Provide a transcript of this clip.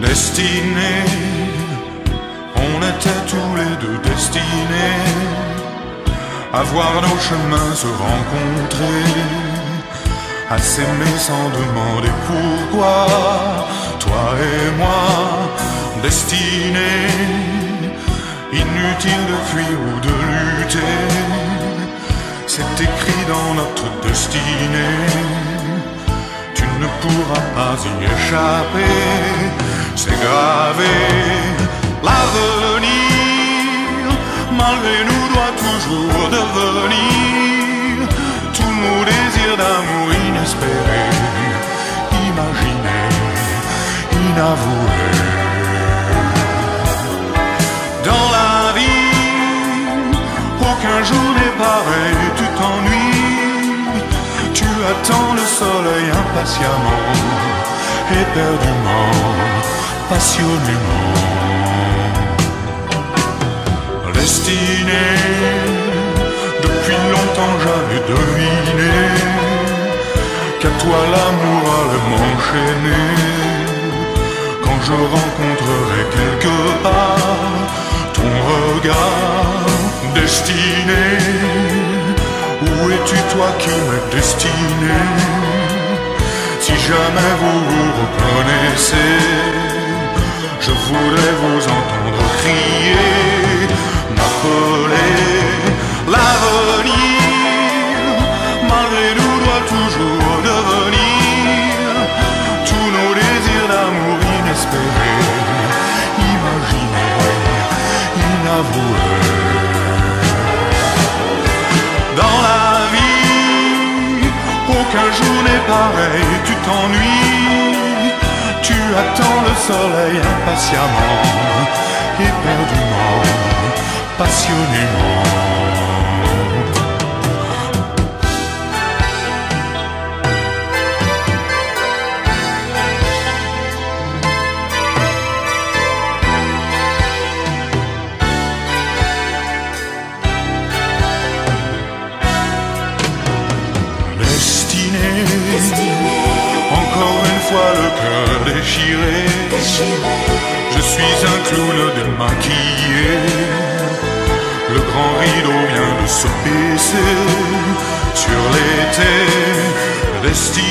Destinés, on était tous les deux destinés à voir nos chemins se rencontrer, à s'aimer sans demander pourquoi. Toi et moi, destinés, inutile de fuir ou de lutter, c'est écrit dans notre destinée. Tu ne pourras pas y échapper, c'est gravé. L'avenir, malgré nous, doit toujours devenir tous nos désirs d'amour inespérés, imaginés, inavoués. Dans la vie, aucun jour n'est pareil, tu t'ennuies, tu attends le soleil impatiemment, éperdument, passionnément. Destiné, depuis longtemps j'avais deviné qu'à toi l'amour allait m'enchaîner. Quand je rencontrerai quelque part ton regard destiné, où es-tu toi qui m'es destiné? Si jamais vous vous reconnaissez, je voudrais vous entendre crier, m'appeler. L'avenir, malgré nous, doit toujours devenir tous nos désirs d'amour inespérés, imaginés, inavoués. Dans la vie, aucun jour n'est pareil, tu t'ennuies, tu attends le soleil impatiemment, éperdument, passionnément. Encore une fois le cœur déchiré, je suis un clown démaquillé. Le grand rideau vient de se baisser sur l'été. Destiné